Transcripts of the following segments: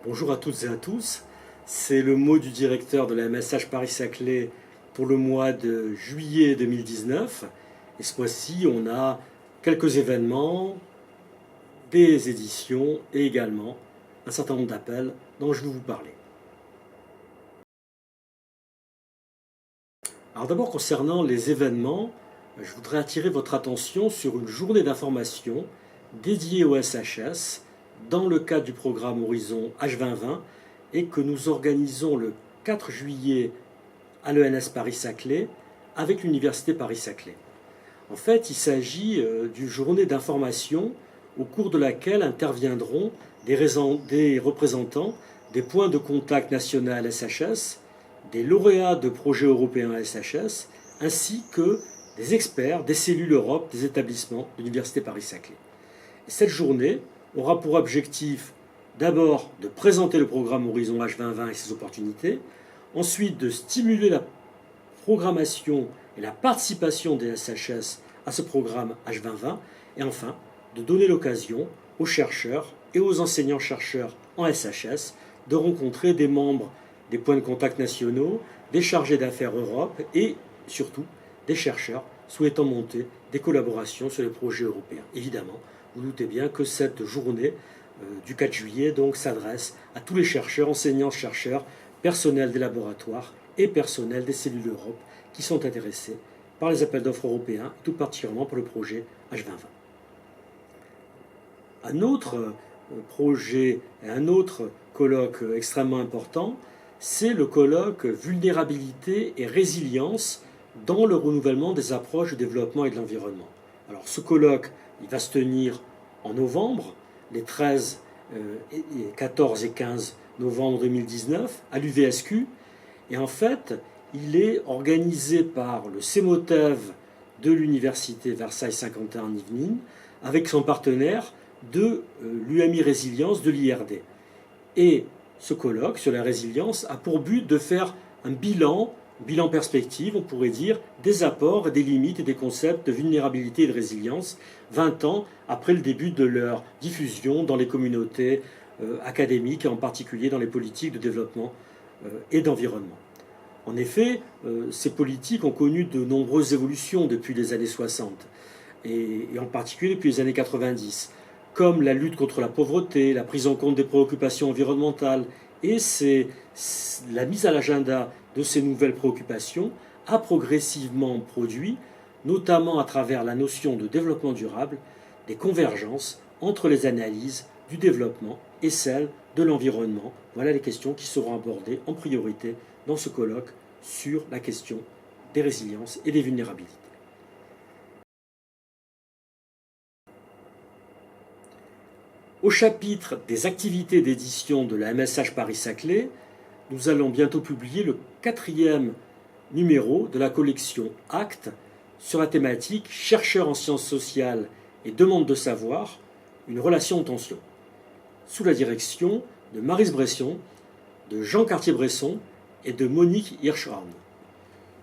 Bonjour à toutes et à tous, c'est le mot du directeur de la MSH Paris-Saclay pour le mois de juillet 2019. Et ce mois-ci, on a quelques événements, des éditions et également un certain nombre d'appels dont je vais vous parler. Alors d'abord, concernant les événements, je voudrais attirer votre attention sur une journée d'information dédiée au SHS dans le cadre du programme Horizon H2020 et que nous organisons le 4 juillet à l'ENS Paris-Saclay avec l'Université Paris-Saclay. En fait, il s'agit d'une journée d'information au cours de laquelle interviendront des représentants des points de contact national SHS, des lauréats de projets européens SHS, ainsi que des experts des cellules Europe des établissements de l'Université Paris-Saclay. Cette journée aura pour objectif d'abord de présenter le programme Horizon H2020 et ses opportunités, ensuite de stimuler la programmation et la participation des SHS à ce programme H2020, et enfin de donner l'occasion aux chercheurs et aux enseignants-chercheurs en SHS de rencontrer des membres des points de contact nationaux, des chargés d'affaires Europe et surtout des chercheurs souhaitant monter des collaborations sur les projets européens. Évidemment, vous doutez bien que cette journée du 4 juillet donc s'adresse à tous les chercheurs, enseignants-chercheurs, personnel des laboratoires et personnel des cellules Europe qui sont intéressés par les appels d'offres européens, tout particulièrement pour le projet H2020. Un autre projet et un autre colloque extrêmement important, c'est le colloque Vulnérabilité et résilience dans le renouvellement des approches du développement et de l'environnement. Alors ce colloque, il va se tenir en novembre, les 13, 14 et 15 novembre 2019, à l'UVSQ. Et en fait, il est organisé par le CEMOTEV de l'Université Versailles-Saint-Quentin-en-Yvelines, avec son partenaire de l'UMI Résilience de l'IRD. Et ce colloque sur la résilience a pour but de faire un bilan perspective, on pourrait dire, des apports, des limites et des concepts de vulnérabilité et de résilience 20 ans après le début de leur diffusion dans les communautés académiques, et en particulier dans les politiques de développement et d'environnement. En effet, ces politiques ont connu de nombreuses évolutions depuis les années 60, et en particulier depuis les années 90, comme la lutte contre la pauvreté, la prise en compte des préoccupations environnementales, et la mise à l'agenda de ces nouvelles préoccupations a progressivement produit, notamment à travers la notion de développement durable, des convergences entre les analyses du développement et celles de l'environnement. Voilà les questions qui seront abordées en priorité dans ce colloque sur la question des résiliences et des vulnérabilités. Au chapitre des activités d'édition de la MSH Paris-Saclay, nous allons bientôt publier le 4e numéro de la collection Actes sur la thématique Chercheurs en sciences sociales et demande de savoir, une relation en tension, sous la direction de Maryse Bresson, de Jean Cartier-Bresson et de Monique Hirschhorn.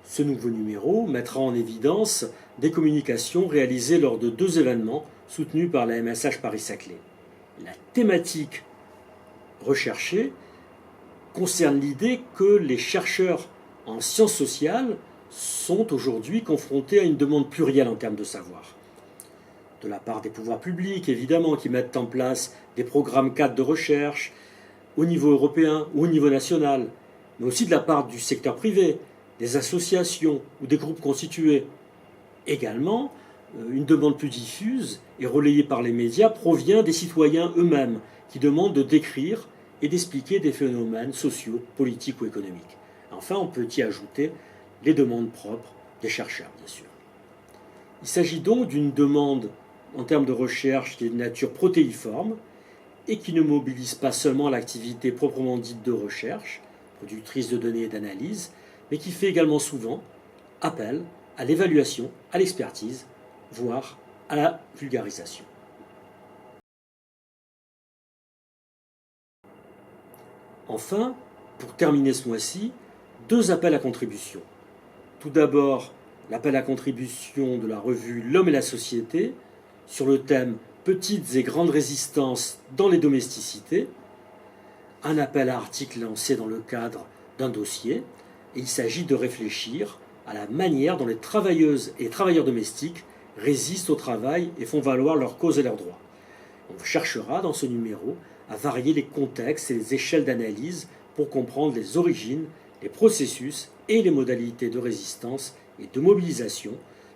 Ce nouveau numéro mettra en évidence des communications réalisées lors de 2 événements soutenus par la MSH Paris-Saclay. La thématique recherchée concerne l'idée que les chercheurs en sciences sociales sont aujourd'hui confrontés à une demande plurielle en termes de savoir. De la part des pouvoirs publics, évidemment, qui mettent en place des programmes cadres de recherche au niveau européen ou au niveau national, mais aussi de la part du secteur privé, des associations ou des groupes constitués. Également, une demande plus diffuse et relayée par les médias provient des citoyens eux-mêmes qui demandent de décrire et d'expliquer des phénomènes sociaux, politiques ou économiques. Enfin, on peut y ajouter les demandes propres des chercheurs, bien sûr. Il s'agit donc d'une demande en termes de recherche qui est de nature protéiforme et qui ne mobilise pas seulement l'activité proprement dite de recherche, productrice de données et d'analyse, mais qui fait également souvent appel à l'évaluation, à l'expertise, voire à la vulgarisation. Enfin, pour terminer ce mois-ci, 2 appels à contribution. Tout d'abord, l'appel à contribution de la revue L'Homme et la Société sur le thème Petites et grandes résistances dans les domesticités, un appel à articles lancé dans le cadre d'un dossier. Et il s'agit de réfléchir à la manière dont les travailleuses et travailleurs domestiques résistent au travail et font valoir leurs causes et leurs droits. On cherchera dans ce numéro à varier les contextes et les échelles d'analyse pour comprendre les origines, les processus et les modalités de résistance et de mobilisation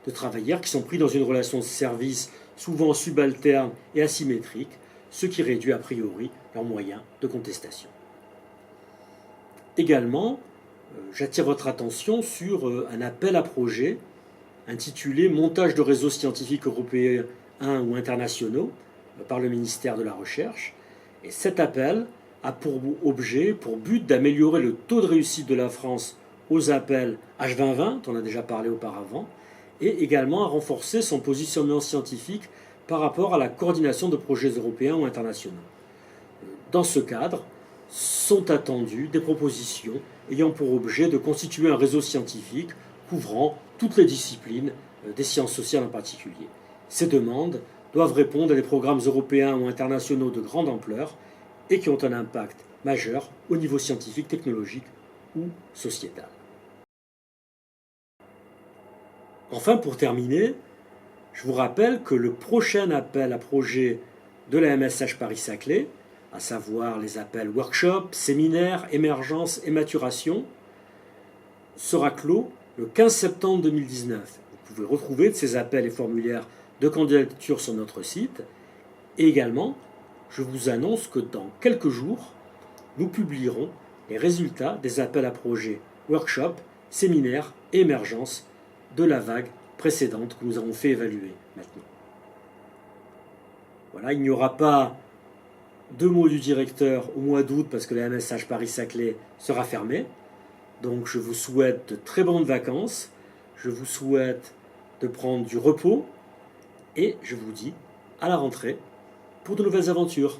de travailleurs qui sont pris dans une relation de service souvent subalterne et asymétrique, ce qui réduit a priori leurs moyens de contestation. Également, j'attire votre attention sur un appel à projet intitulé « Montage de réseaux scientifiques européens ou internationaux » par le ministère de la Recherche. Et cet appel a pour but d'améliorer le taux de réussite de la France aux appels H2020, dont on a déjà parlé auparavant, et également à renforcer son positionnement scientifique par rapport à la coordination de projets européens ou internationaux. Dans ce cadre, sont attendues des propositions ayant pour objet de constituer un réseau scientifique couvrant toutes les disciplines, des sciences sociales en particulier. Ces demandes doivent répondre à des programmes européens ou internationaux de grande ampleur et qui ont un impact majeur au niveau scientifique, technologique ou sociétal. Enfin, pour terminer, je vous rappelle que le prochain appel à projet de la MSH Paris-Saclay, à savoir les appels workshop, séminaires, émergence et maturation, sera clos le 15 septembre 2019. Vous pouvez retrouver ces appels et formulaires de candidature sur notre site. Et également, je vous annonce que dans quelques jours, nous publierons les résultats des appels à projets workshop, séminaires et émergence de la vague précédente que nous avons fait évaluer maintenant. Voilà, il n'y aura pas de mots du directeur au mois d'août parce que la MSH Paris-Saclay sera fermée. Donc je vous souhaite de très bonnes vacances, je vous souhaite de prendre du repos et je vous dis à la rentrée pour de nouvelles aventures.